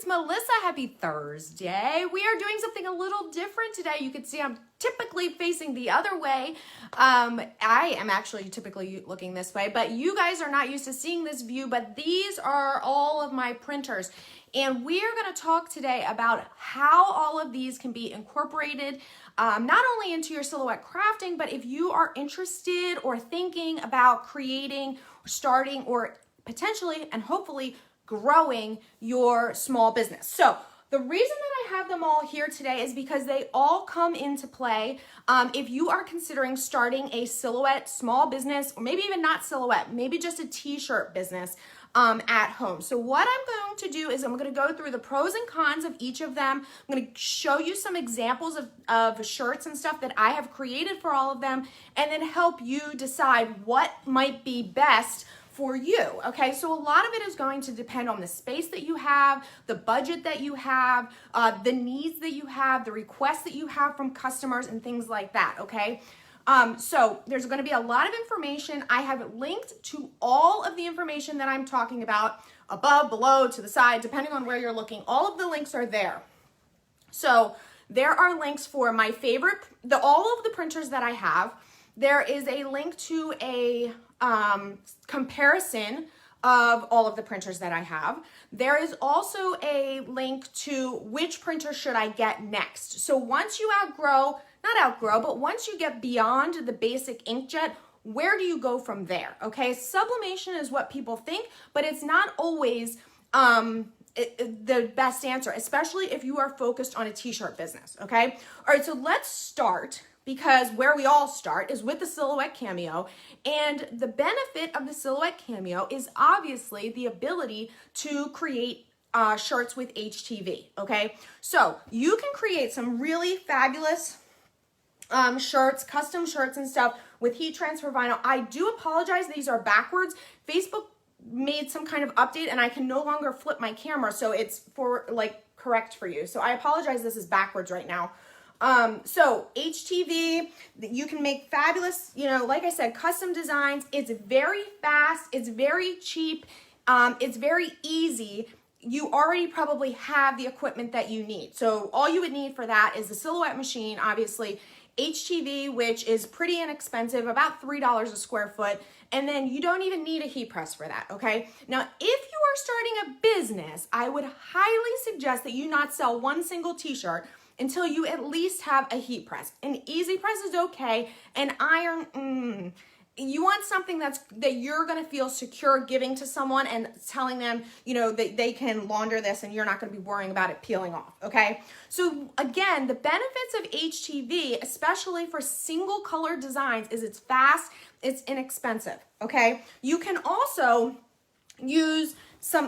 it's Melissa. Happy Thursday. We are doing something a little different today. You can see I'm typically facing the other way. I am actually typically looking this way, but you guys are not used to seeing this view, but these are all of my printers. And we are going to talk today about how all of these can be incorporated not only into your silhouette crafting, but if you are interested or thinking about creating, starting, or potentially and hopefully growing your small business. So the reason that I have them all here today is because they all come into play if you are considering starting a silhouette small business, or maybe even not silhouette, maybe just a t-shirt business at home. So what I'm going to do is I'm going to go through the pros and cons of each of them. I'm going to show you some examples of shirts and stuff that I have created for all of them, and then help you decide what might be best for you. Okay, so a lot of it is going to depend on the space that you have, the budget that you have, the needs that you have, the requests that you have from customers and things like that. Okay, so there's going to be a lot of information. I have linked to all of the information that I'm talking about above, below, to the side, depending on where you're looking. All of the links are there. So there are links for my favorite, all of the printers that I have. There is a link to a comparison of all of the printers that I have. There is also a link to which printer should I get next. So once you but once you get beyond the basic inkjet, where do you go from there? Okay, sublimation is what people think, but it's not always the best answer, especially if you are focused on a t-shirt business. Okay, all right, so let's start, because where we all start is with the Silhouette Cameo, and the benefit of the Silhouette Cameo is obviously the ability to create shirts with HTV, okay? So you can create some really fabulous shirts, custom shirts and stuff with heat transfer vinyl. I do apologize, these are backwards. Facebook made some kind of update and I can no longer flip my camera, so it's correct for you. So I apologize, this is backwards right now. So HTV, you can make fabulous, like I said, custom designs. It's very fast. It's very cheap. It's very easy. You already probably have the equipment that you need. So all you would need for that is the Silhouette machine, obviously, HTV, which is pretty inexpensive, about $3 a square foot. And then you don't even need a heat press for that, okay? Now, if you are starting a business, I would highly suggest that you not sell one single t-shirt until you at least have a heat press. An easy press is okay. An iron, you want something that you're gonna feel secure giving to someone and telling them, that they can launder this and you're not gonna be worrying about it peeling off, okay? So again, the benefits of HTV, especially for single color designs, is it's fast, it's inexpensive, okay? You can also use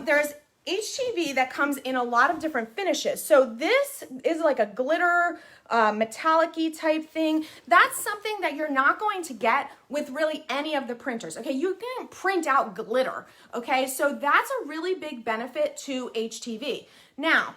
there's HTV that comes in a lot of different finishes. So this is like a glitter, metallic-y type thing. That's something that you're not going to get with really any of the printers, okay? You can't print out glitter, okay? So that's a really big benefit to HTV. Now,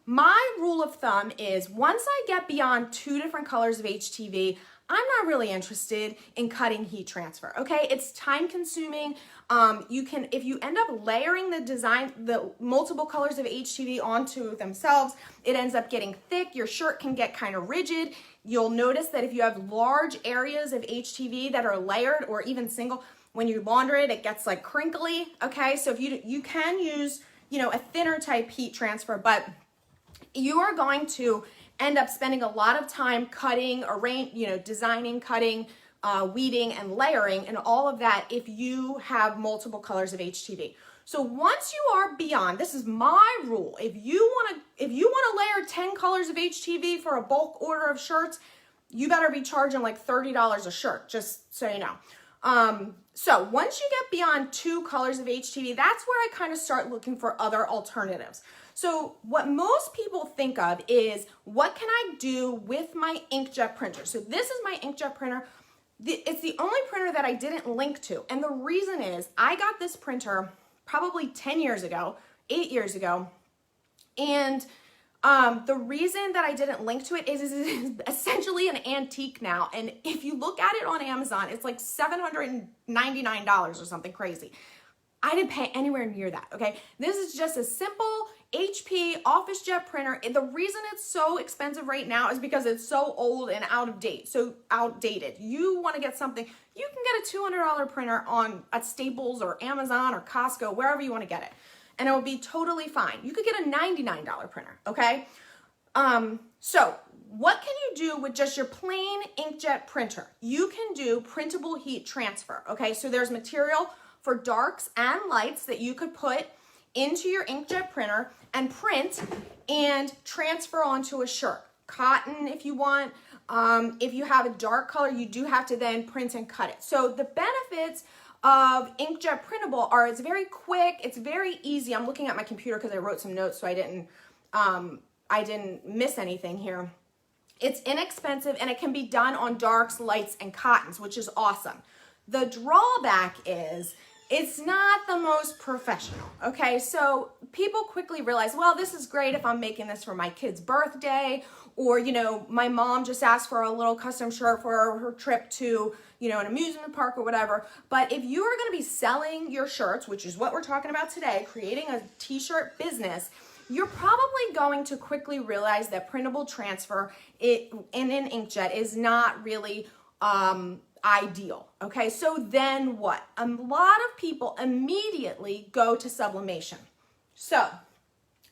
my rule of thumb is once I get beyond 2 different colors of HTV, I'm not really interested in cutting heat transfer, okay? It's time consuming. If you end up layering the multiple colors of HTV onto themselves, it ends up getting thick. Your shirt can get kind of rigid. You'll notice that if you have large areas of HTV that are layered or even single, when you launder it, it gets like crinkly, okay? So if you can use, a thinner type heat transfer, but you are going to end up spending a lot of time cutting, designing, cutting, weeding, and layering, and all of that if you have multiple colors of HTV. So once you are beyond, this is my rule, if you want to layer 10 colors of HTV for a bulk order of shirts, you better be charging like $30 a shirt, just so you know. So once you get beyond 2 colors of HTV, that's where I kind of start looking for other alternatives. So what most people think of is, what can I do with my inkjet printer? So this is my inkjet printer. It's the only printer that I didn't link to. And the reason is I got this printer probably 10 years ago, 8 years ago. And the reason that I didn't link to it is it's essentially an antique now. And if you look at it on Amazon, it's like $799 or something crazy. I didn't pay anywhere near that, okay? This is just a simple HP OfficeJet printer, the reason it's so expensive right now is because it's so old and outdated. You want to get something, you can get a $200 printer at Staples or Amazon or Costco, wherever you want to get it, and it will be totally fine. You could get a $99 printer, okay? So what can you do with just your plain inkjet printer? You can do printable heat transfer, okay? So there's material for darks and lights that you could put into your inkjet printer and print and transfer onto a shirt. Cotton if you want. If you have a dark color, you do have to then print and cut it. So the benefits of inkjet printable are it's very quick, it's very easy. I'm looking at my computer because I wrote some notes so I didn't miss anything here. It's inexpensive and it can be done on darks, lights, and cottons, which is awesome. The drawback is it's not the most professional, okay? So people quickly realize, well, this is great if I'm making this for my kid's birthday, or, you know, my mom just asked for a little custom shirt for her trip to, you know, an amusement park or whatever. But if you are gonna be selling your shirts, which is what we're talking about today, creating a t-shirt business, you're probably going to quickly realize that printable transfer in an inkjet is not really ideal, okay? So then what? A lot of people immediately go to sublimation. So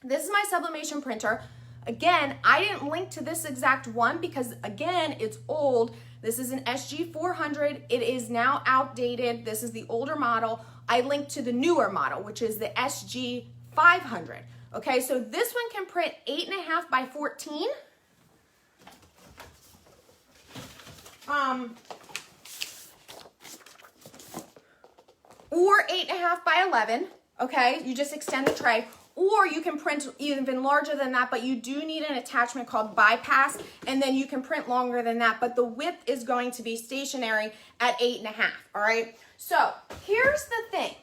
this is my sublimation printer. Again, I didn't link to this exact one because again, it's old. This is an SG400. It is now outdated. This is the older model. I linked to the newer model, which is the SG500. Okay, so this one can print 8.5 by 14. Or 8.5 by 11, okay? You just extend the tray. Or you can print even larger than that, but you do need an attachment called bypass, and then you can print longer than that, but the width is going to be stationary at 8.5, all right? So here's the thing.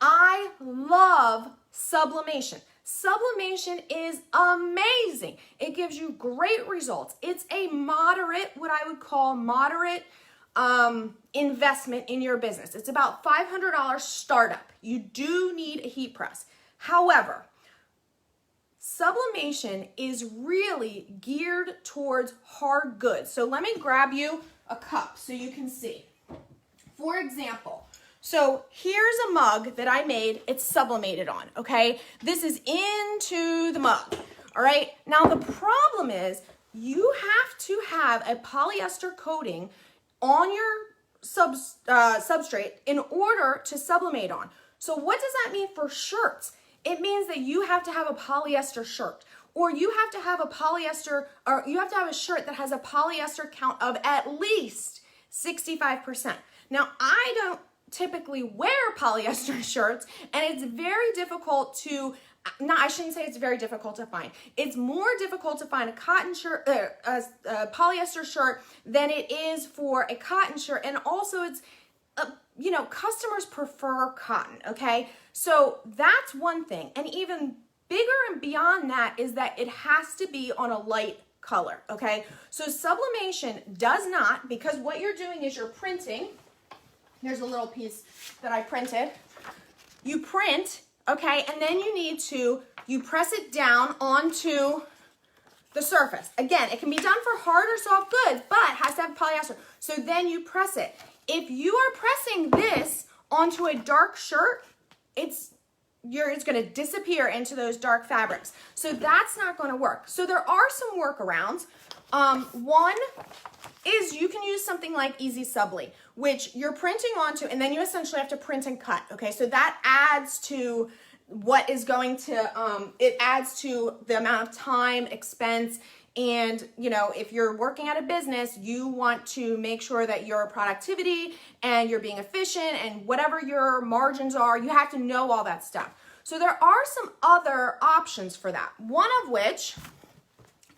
I love sublimation. Sublimation is amazing. It gives you great results. It's a moderate, what I would call moderate investment in your business. It's about $500 startup. You do need a heat press. However, sublimation is really geared towards hard goods. So let me grab you a cup so you can see. For example, so here's a mug that I made. It's sublimated on, okay? This is into the mug, all right? Now the problem is you have to have a polyester coating on your substrate in order to sublimate on. So what does that mean for shirts? It means that you have to have a polyester shirt, or you have to have a polyester, or you have to have a shirt that has a polyester count of at least 65%. Now, I don't typically wear polyester shirts, and it's very difficult to, I shouldn't say it's very difficult to find. It's more difficult to find a cotton shirt, a polyester shirt than it is for a cotton shirt, and also it's, you know, customers prefer cotton, okay? So that's one thing, and even bigger and beyond that is that it has to be on a light color, okay? So sublimation does not, because what you're doing is you're printing. Here's a little piece that I printed. You print, okay, and then you press it down onto the surface. Again, it can be done for hard or soft goods, but has to have polyester. So then you press it. If you are pressing this onto a dark shirt, it's going to disappear into those dark fabrics. So that's not going to work. So there are some workarounds. One is you can use something like Easy Subli, which you're printing onto, and then you essentially have to print and cut. Okay, so that adds to what is going to, it adds to the amount of time, expense, and, you know, if you're working at a business, you want to make sure that your productivity and you're being efficient and whatever your margins are, you have to know all that stuff. So there are some other options for that. One of which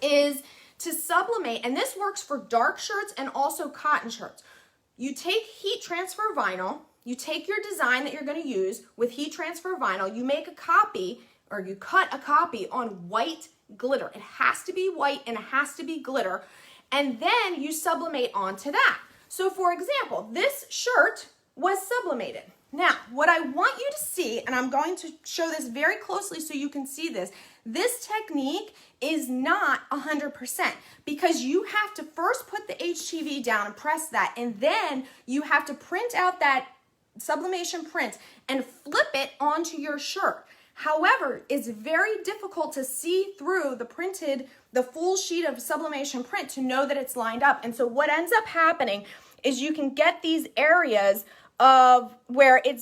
is to sublimate, and this works for dark shirts and also cotton shirts. You take heat transfer vinyl, you take your design that you're going to use with heat transfer vinyl, you make a copy, or you cut a copy on white glitter. It has to be white and it has to be glitter, and then you sublimate onto that. So for example, this shirt was sublimated, Now, what I want you to see, and I'm going to show this very closely so you can see this technique is not 100% because you have to first put the HTV down and press that, and then you have to print out that sublimation print and flip it onto your shirt. However, it's very difficult to see through the full sheet of sublimation print to know that it's lined up. And so what ends up happening is you can get these areas of where it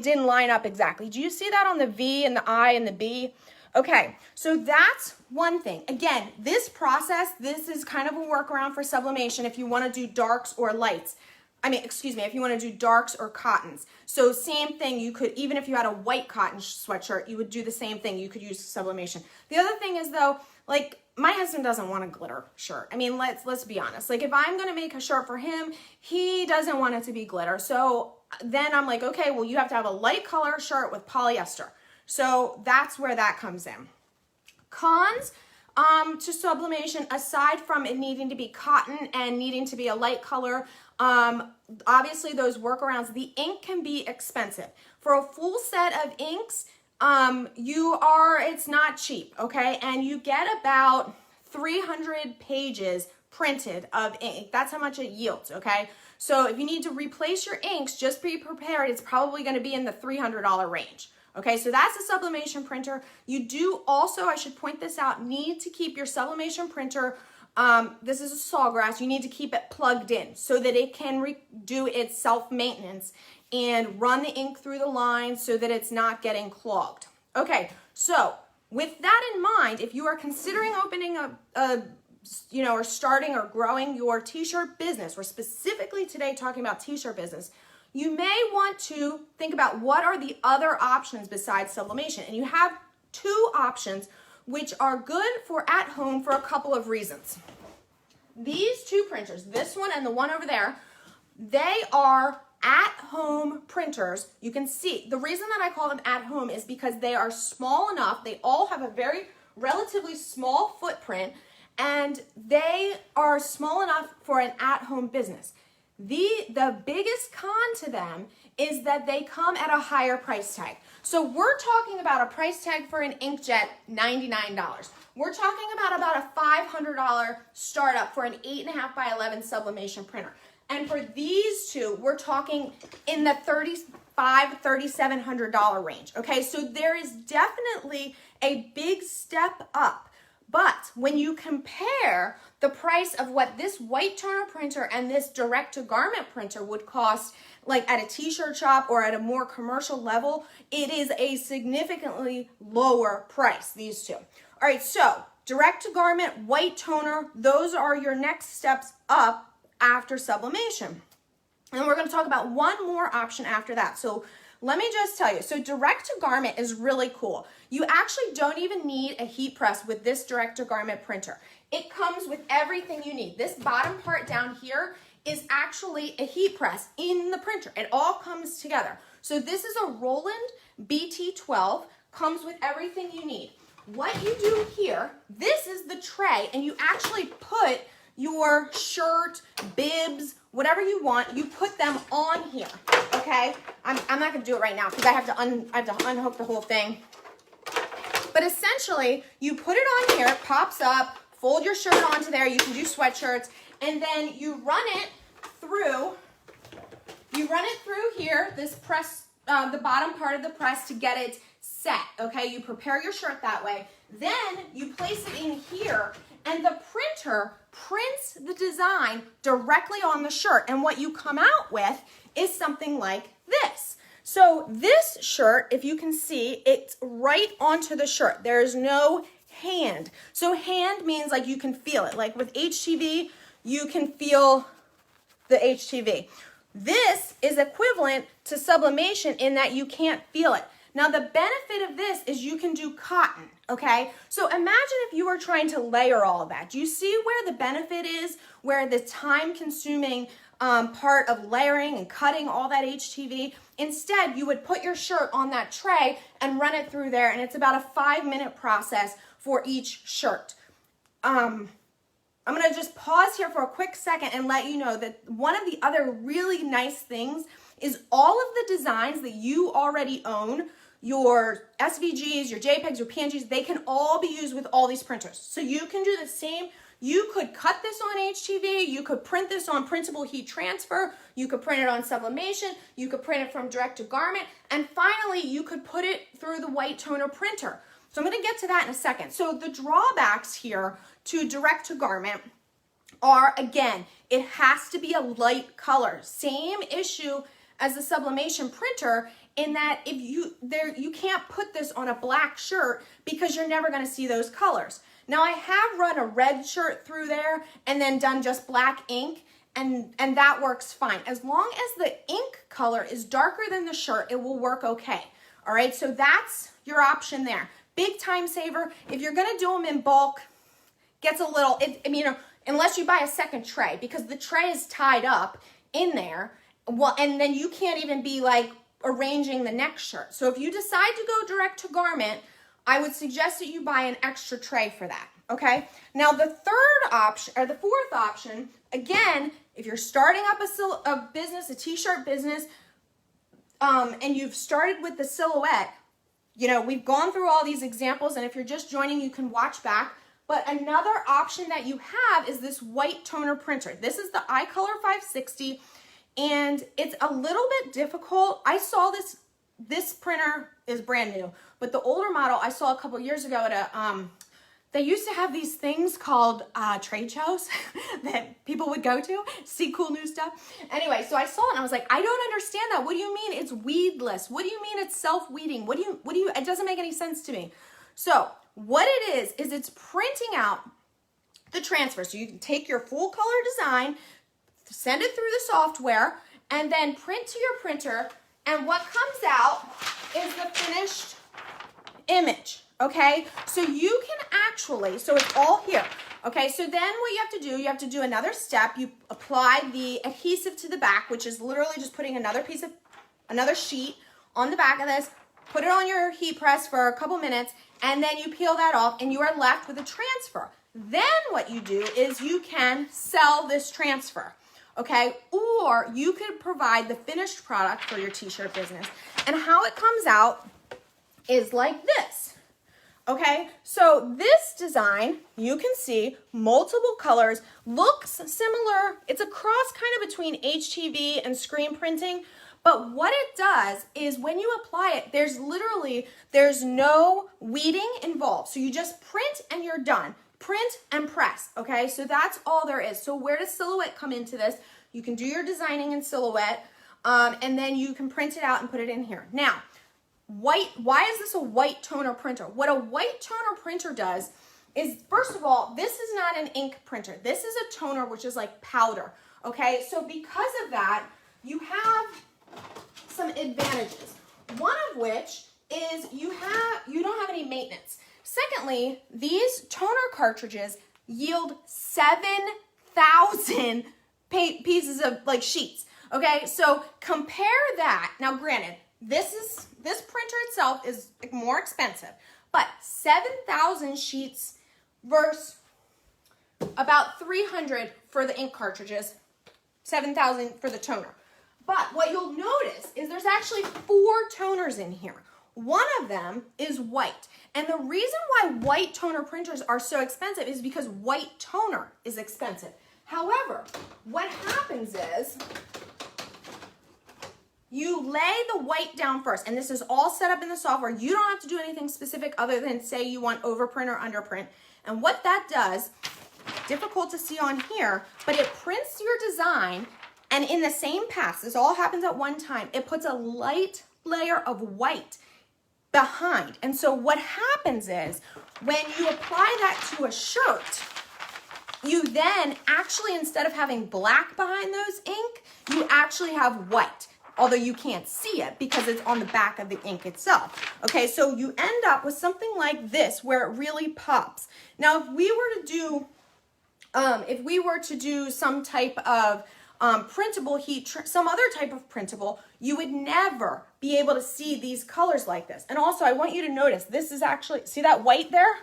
didn't line up exactly. Do you see that on the V and the I and the B? Okay, so that's one thing. Again, this process, this is kind of a workaround for sublimation if you want to do darks or lights. If you want to do darks or cottons. So same thing, you could, even if you had a white cotton sweatshirt, you would do the same thing. You could use sublimation. The other thing is though, like my husband doesn't want a glitter shirt. I mean, let's be honest. Like if I'm going to make a shirt for him, he doesn't want it to be glitter. So then I'm like, okay, well you have to have a light color shirt with polyester. So that's where that comes in. Cons to sublimation, aside from it needing to be cotton and needing to be a light color, obviously those workarounds, the ink can be expensive. For a full set of inks, it's not cheap, okay? And you get about 300 pages printed of ink. That's how much it yields, okay? So if you need to replace your inks, just be prepared. It's probably going to be in the $300 range. Okay, so that's a sublimation printer. You do also, I should point this out, need to keep your sublimation printer, this is a Sawgrass, you need to keep it plugged in so that it can do its self-maintenance and run the ink through the lines so that it's not getting clogged. Okay, so with that in mind, if you are considering opening or starting or growing your t-shirt business, we're specifically today talking about t-shirt business, you may want to think about what are the other options besides sublimation. And you have two options which are good for at home for a couple of reasons. These two printers, this one and the one over there, they are at-home printers. You can see the reason that I call them at home is because they are small enough. They all have a very relatively small footprint and they are small enough for an at-home business. The biggest con to them is that they come at a higher price tag. So we're talking about a price tag for an Inkjet, $99. We're talking about a $500 startup for an 8.5 by 11 sublimation printer. And for these two, we're talking in the $3,500, $3,700 range. Okay, so there is definitely a big step up. But when you compare the price of what this white toner printer and this direct-to-garment printer would cost, like at a t-shirt shop or at a more commercial level, it is a significantly lower price, these two. All right, so direct-to-garment, white toner, those are your next steps up after sublimation. And we're going to talk about one more option after that. So let me just tell you, so direct-to-garment is really cool. You actually don't even need a heat press with this direct-to-garment printer. It comes with everything you need. This bottom part down here is actually a heat press in the printer. It all comes together. So this is a Roland BT12, comes with everything you need. What you do here, this is the tray, and you actually put your shirt, bibs, whatever you want, you put them on here, okay? I'm not gonna do it right now because I have to unhook the whole thing. But essentially, you put it on here, it pops up, fold your shirt onto there, you can do sweatshirts, and then you run it through here, this press, the bottom part of the press to get it set, okay? You prepare your shirt that way. Then you place it in here, and the printer prints the design directly on the shirt. And what you come out with is something like this. So this shirt, if you can see, it's right onto the shirt. There's no hand. So hand means like you can feel it. Like with HTV, you can feel the HTV. This is equivalent to sublimation in that you can't feel it. Now the benefit of this is you can do cotton, okay? So imagine if you were trying to layer all of that. Do you see where the benefit is, where the time-consuming part of layering and cutting all that HTV? Instead, you would put your shirt on that tray and run it through there, and it's about a 5-minute process for each shirt. I'm gonna just pause here for a quick second and let you know that one of the other really nice things is all of the designs that you already own, your SVGs, your JPEGs, your PNGs, they can all be used with all these printers. So you can do the same. You could cut this on HTV, you could print this on printable heat transfer, you could print it on sublimation, you could print it from direct to garment, and finally you could put it through the white toner printer. So I'm gonna get to that in a second. So the drawbacks here to direct to garment are, again, it has to be a light color. Same issue as the sublimation printer, in that if you can't put this on a black shirt because you're never gonna see those colors. Now I have run a red shirt through there and then done just black ink, and that works fine. As long as the ink color is darker than the shirt, it will work okay. All right, so that's your option there. Big time saver. If you're gonna do them in bulk, gets a little, unless you buy a second tray, because the tray is tied up in there, well, and then you can't even be like arranging the next shirt. So if you decide to go direct to garment, I would suggest that you buy an extra tray for that, okay? Now the third option, or the fourth option, again, if you're starting up a business, a t-shirt business, and you've started with the silhouette, we've gone through all these examples, and if you're just joining, you can watch back. But another option that you have is this white toner printer. This is the iColor 560, and it's a little bit difficult. I saw this printer is brand new, but the older model I saw a couple years ago at a, they used to have these things called trade shows that people would go to, see cool new stuff. Anyway, so I saw it and I was like, I don't understand that. What do you mean it's weedless? What do you mean it's self-weeding? It doesn't make any sense to me. So what it is it's printing out the transfer. So you can take your full color design, send it through the software, and then print to your printer, and what comes out is the finished image, okay? So you can actually, so it's all here, okay? So then what you have to do another step. You apply the adhesive to the back, which is literally just putting another sheet on the back of this, put it on your heat press for a couple minutes, and then you peel that off, and you are left with a transfer. Then what you do is you can sell this transfer, okay? Or you could provide the finished product for your t-shirt business. And how it comes out is like this, okay? So this design, you can see multiple colors, looks similar. It's a cross kind of between HTV and screen printing, but what it does is when you apply it, there's no weeding involved. So you just print and you're done. Print and press, okay? So that's all there is. So where does Silhouette come into this? You can do your designing in Silhouette, and then you can print it out and put it in here. Now, why is this a white toner printer? What a white toner printer does is, first of all, this is not an ink printer. This is a toner, which is like powder, okay? So because of that, you have some advantages. One of which is you don't have any maintenance. Secondly, these toner cartridges yield 7,000 pieces of sheets. Okay, so compare that. Now, granted, this printer itself is more expensive, but 7,000 sheets versus about 300 for the ink cartridges, 7,000 for the toner. But what you'll notice is there's actually 4 toners in here. One of them is white. And the reason why white toner printers are so expensive is because white toner is expensive. However, what happens is you lay the white down first, and this is all set up in the software. You don't have to do anything specific other than say you want overprint or underprint. And what that does, difficult to see on here, but it prints your design, and in the same pass, this all happens at one time, it puts a light layer of white behind. And so what happens is when you apply that to a shirt, you then actually, instead of having black behind those ink, you actually have white, although you can't see it because it's on the back of the ink itself. Okay, so you end up with something like this where it really pops. Now, if we were to do some type of printable some other type of printable, you would never be able to see these colors like this. And also, I want you to notice, this is actually, see that white there?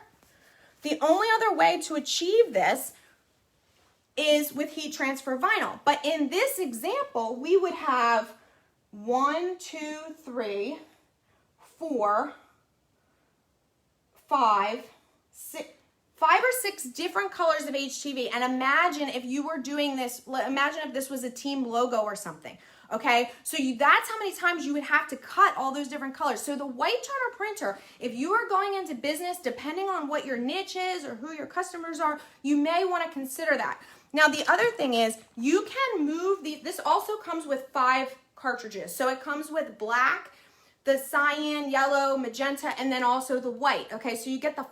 The only other way to achieve this is with heat transfer vinyl. But in this example, we would have 1, 2, 3, 4, 5, 6, 5 or 6 different colors of HTV. And imagine if you were doing this, imagine if this was a team logo or something. Okay, so that's how many times you would have to cut all those different colors. So the white toner printer, if you are going into business, depending on what your niche is or who your customers are, you may want to consider that. Now, the other thing is you can move this also comes with 5 cartridges. So it comes with black, the cyan, yellow, magenta, and then also the white. Okay, so you get the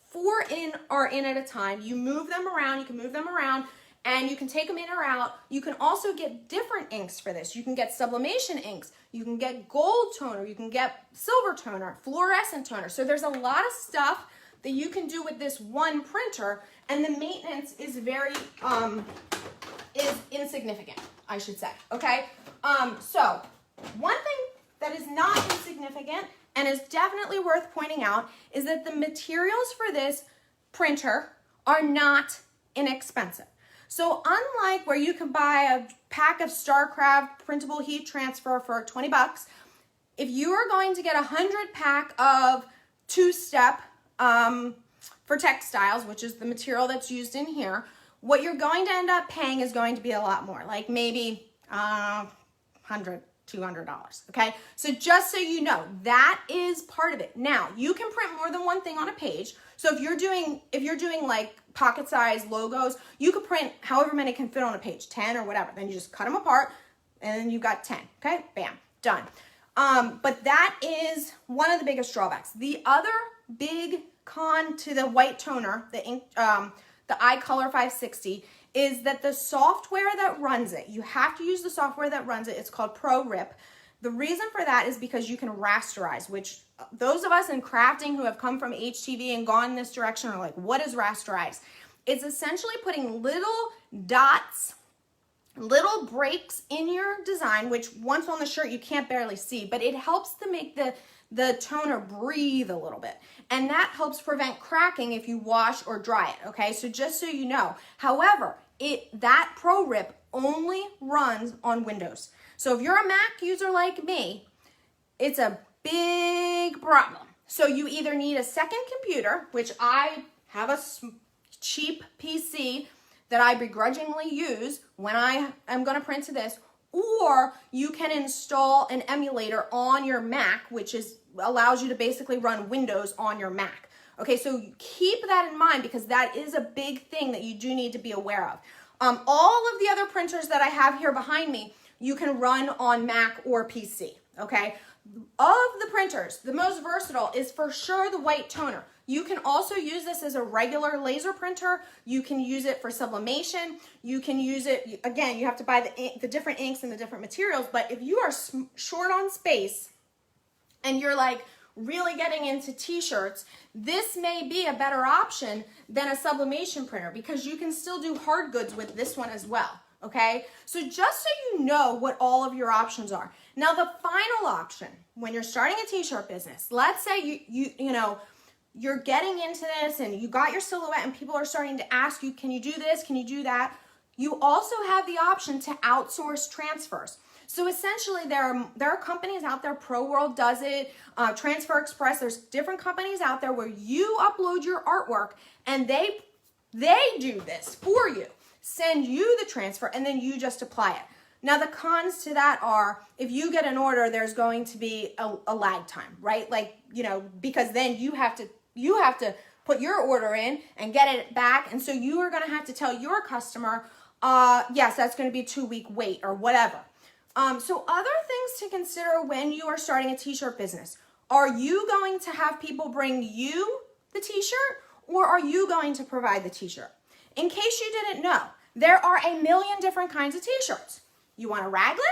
4 are in at a time. You move them around, you can move them around, and you can take them in or out. You can also get different inks for this. You can get sublimation inks. You can get gold toner. You can get silver toner, fluorescent toner. So there's a lot of stuff that you can do with this one printer, and the maintenance is very, is insignificant, I should say, okay? So one thing that is not insignificant and is definitely worth pointing out is that the materials for this printer are not inexpensive. So unlike where you can buy a pack of StarCraft printable heat transfer for 20 bucks, if you are going to get a 100 pack of 2-step for textiles, which is the material that's used in here, what you're going to end up paying is going to be a lot more, like maybe $100, $200, okay? So just so you know, that is part of it. Now, you can print more than one thing on a page. So if you're doing like pocket size logos, you could print however many can fit on a page, 10 or whatever. Then you just cut them apart and then you've got 10, okay? Bam, done. But that is one of the biggest drawbacks. The other big con to the white toner, the iColor 560, is that the software that runs it, you have to use the software that runs it. It's called ProRip. The reason for that is because you can rasterize, which those of us in crafting who have come from HTV and gone in this direction are like, what is rasterize? It's essentially putting little dots, little breaks in your design, which once on the shirt you can't barely see, but it helps to make the toner breathe a little bit. And that helps prevent cracking if you wash or dry it, okay? So just so you know. However, that ProRip only runs on Windows. So if you're a Mac user like me, it's a big problem. So you either need a second computer, which I have a cheap PC that I begrudgingly use when I am going to print to this, or you can install an emulator on your Mac, which allows you to basically run Windows on your Mac. Okay, so keep that in mind because that is a big thing that you do need to be aware of. All of the other printers that I have here behind me, you can run on Mac or PC, okay? Of the printers, the most versatile is for sure the white toner. You can also use this as a regular laser printer. You can use it for sublimation. You can use it, again, you have to buy the different inks and the different materials, but if you are short on space and you're like really getting into t-shirts, this may be a better option than a sublimation printer because you can still do hard goods with this one as well, okay? So just so you know what all of your options are. Now the final option, when you're starting a t-shirt business, let's say you're getting into this and you got your silhouette and people are starting to ask you, can you do this? Can you do that? You also have the option to outsource transfers. So essentially there are companies out there, Pro World does it, Transfer Express, there's different companies out there where you upload your artwork and they do this for you, send you the transfer and then you just apply it. Now the cons to that are if you get an order, there's going to be a lag time, right? Like, because then you have to put your order in and get it back. And so you are going to have to tell your customer, yes, that's going to be a 2-week wait or whatever. So other things to consider when you are starting a t-shirt business. Are you going to have people bring you the t-shirt or are you going to provide the t-shirt? In case you didn't know, there are a million different kinds of t-shirts. You want a raglan?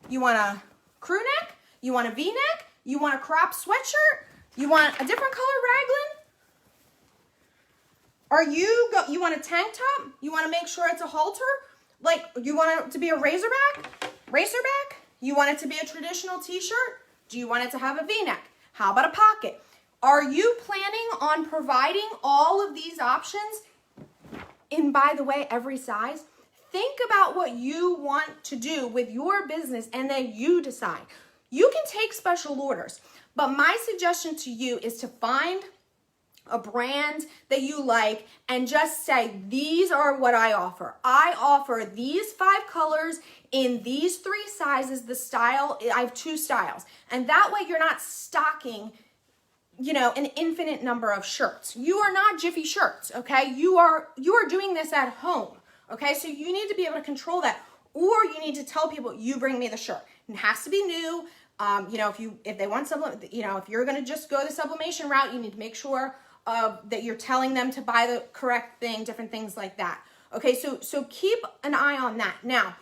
You want a crew neck? You want a V-neck? You want a crop sweatshirt? You want a different color raglan? You want a tank top? You want to make sure it's a halter? Like, you want it to be a racerback? You want it to be a traditional t-shirt? Do you want it to have a V-neck? How about a pocket? Are you planning on providing all of these options in, by the way, every size? think about what you want to do with your business and then you decide. You can take special orders, but my suggestion to you is to find a brand that you like and just say, these are what I offer. I offer these 5 colors in these 3 sizes, the style, I have 2 styles. And that way you're not stocking, you know, an infinite number of shirts. You are not Jiffy Shirts, okay? You are doing this at home, okay? So you need to be able to control that, or you need to tell people, you bring me the shirt. It has to be new. You know, if they want you know, if you're gonna just go the sublimation route, you need to make sure that you're telling them to buy the correct thing, different things like that. Okay, so keep an eye on that. Now,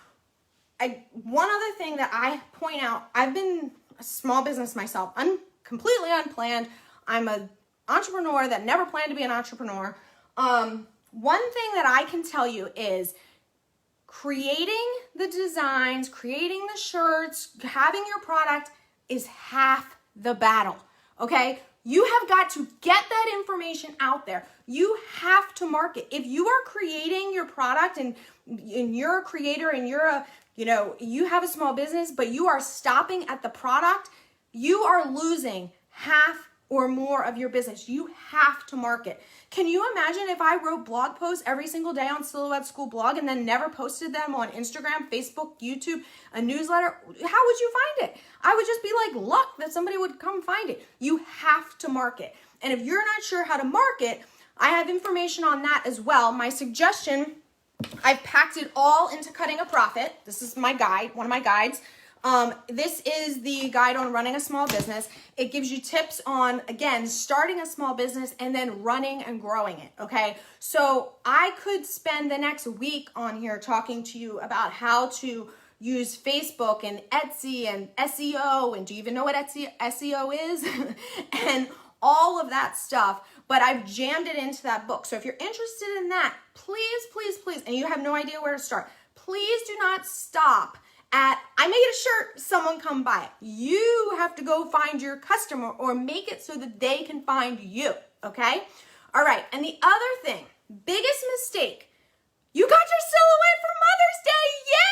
one other thing that I point out, I've been a small business myself. I'm completely unplanned. I'm an entrepreneur that never planned to be an entrepreneur. One thing that I can tell you is creating the designs, creating the shirts, having your product is half the battle, okay? You have got to get that information out there. You have to market. If you are creating your product and you're a creator and you're a, you know, you have a small business, but you are stopping at the product, you are losing half or more of your business. You have to market. Can you imagine if I wrote blog posts every single day on Silhouette School blog and then never posted them on Instagram, Facebook, YouTube, a newsletter? How would you find it? I would just be like luck that somebody would come find it. You have to market. And if you're not sure how to market, I have information on that as well. My suggestion, I've packed it all into Cutting a Profit. This is my guide, one of my guides. This is the guide on running a small business. It gives you tips on, again, starting a small business and then running and growing it, okay? So I could spend the next week on here talking to you about how to use Facebook and Etsy and SEO, and do you even know what SEO is? And all of that stuff, but I've jammed it into that book. So if you're interested in that, please, please, please, and you have no idea where to start, please do not stop at, I made a shirt, someone come buy it. You have to go find your customer or make it so that they can find you, okay? All right, and the other thing, biggest mistake, you got your silhouette for Mother's Day, yay!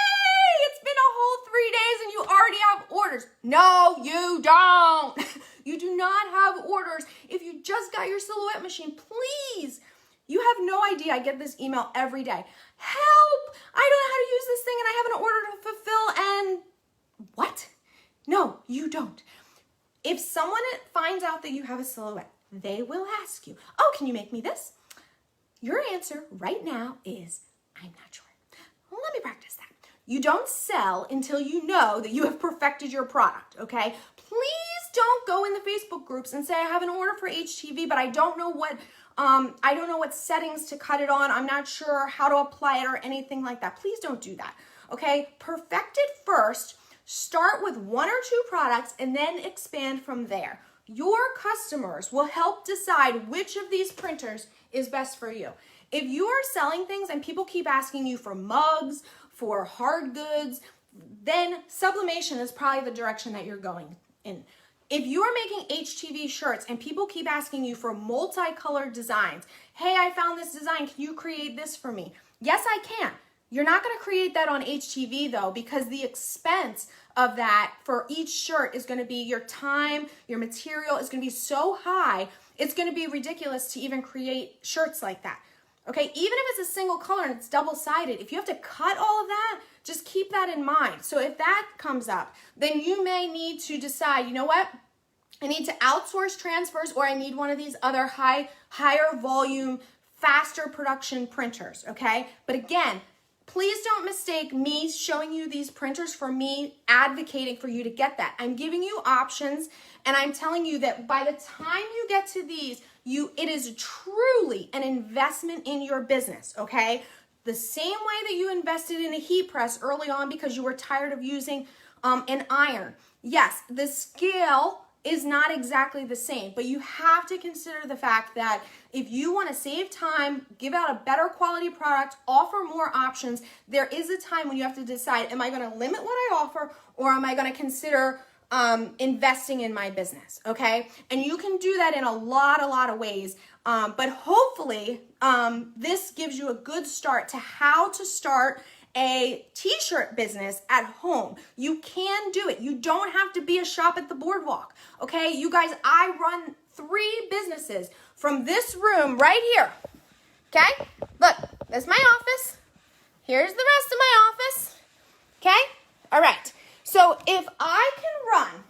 It's been a whole 3 days and you already have orders. No, you don't. You do not have orders. If you just got your silhouette machine, please, you have no idea. I get this email every day. Help! I don't know how to use this thing and I have an order to fulfill and what? No, you don't. If someone finds out that you have a silhouette, they will ask you, oh, can you make me this? Your answer right now is, I'm not sure. Well, let me practice that. You don't sell until you know that you have perfected your product, okay? Please don't go in the Facebook groups and say, I have an order for HTV, but I don't know what settings to cut it on. I'm not sure how to apply it or anything like that. Please don't do that, okay? Perfect it first. Start with 1 or 2 products and then expand from there. Your customers will help decide which of these printers is best for you. If you are selling things and people keep asking you for mugs, for hard goods, then sublimation is probably the direction that you're going in. If you are making HTV shirts and people keep asking you for multicolored designs, hey, I found this design, can you create this for me? Yes, I can. You're not gonna create that on HTV though, because the expense of that for each shirt is gonna be your time, your material is gonna be so high, it's gonna be ridiculous to even create shirts like that. Okay, even if it's a single color and it's double-sided, if you have to cut all of that, just keep that in mind. So if that comes up, then you may need to decide, you know what? I need to outsource transfers or I need one of these other higher volume, faster production printers, okay? But again, please don't mistake me showing you these printers for me advocating for you to get that. I'm giving you options and I'm telling you that by the time you get to these, it is truly an investment in your business, okay? The same way that you invested in a heat press early on because you were tired of using an iron. Yes, the scale is not exactly the same, but you have to consider the fact that if you want to save time, give out a better quality product, offer more options, there is a time when you have to decide, am I going to limit what I offer or am I going to consider investing in my business, okay? And you can do that in a lot of ways, but hopefully this gives you a good start to how to start a t-shirt business at home. You can do it. You don't have to be a shop at the boardwalk. Okay, you guys, I run 3 businesses from this room right here. Okay, look, that's my office. Here's the rest of my office. Okay, all right. So if I can run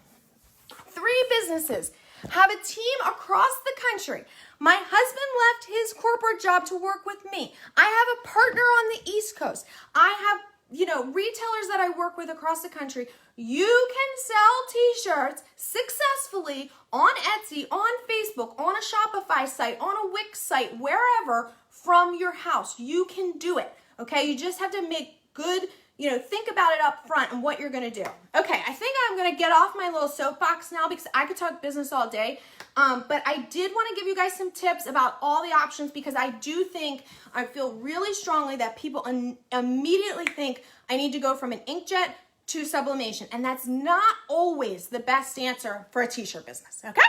3 businesses, have a team across the country. My husband left his corporate job to work with me. I have a partner on the East Coast. I have, retailers that I work with across the country. You can sell t-shirts successfully on Etsy, on Facebook, on a Shopify site, on a Wix site, wherever from your house. You can do it, okay? You just have to make good, think about it up front and what you're gonna do. Okay, I think I'm gonna get off my little soapbox now because I could talk business all day. But I did wanna give you guys some tips about all the options because I feel really strongly that people immediately think I need to go from an inkjet to sublimation. And that's not always the best answer for a t-shirt business, okay?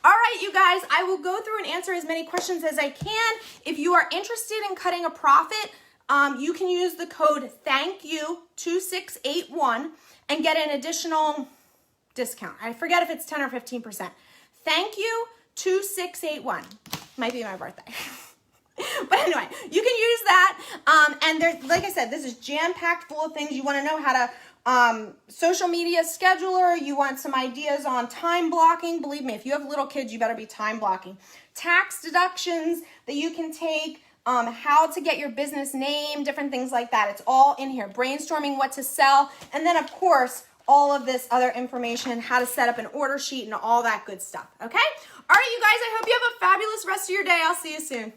All right, you guys, I will go through and answer as many questions as I can. If you are interested in cutting a profit, you can use the code THANKYOU2681 and get an additional discount. I forget if it's 10 or 15%. THANKYOU2681. Might be my birthday. But anyway, you can use that. And there's, like I said, this is jam-packed full of things. You want to know how to social media scheduler. You want some ideas on time blocking. Believe me, if you have little kids, you better be time blocking. Tax deductions that you can take. How to get your business name, different things like that. It's all in here. Brainstorming what to sell. And then, of course, all of this other information, how to set up an order sheet and all that good stuff, okay? All right, you guys, I hope you have a fabulous rest of your day. I'll see you soon.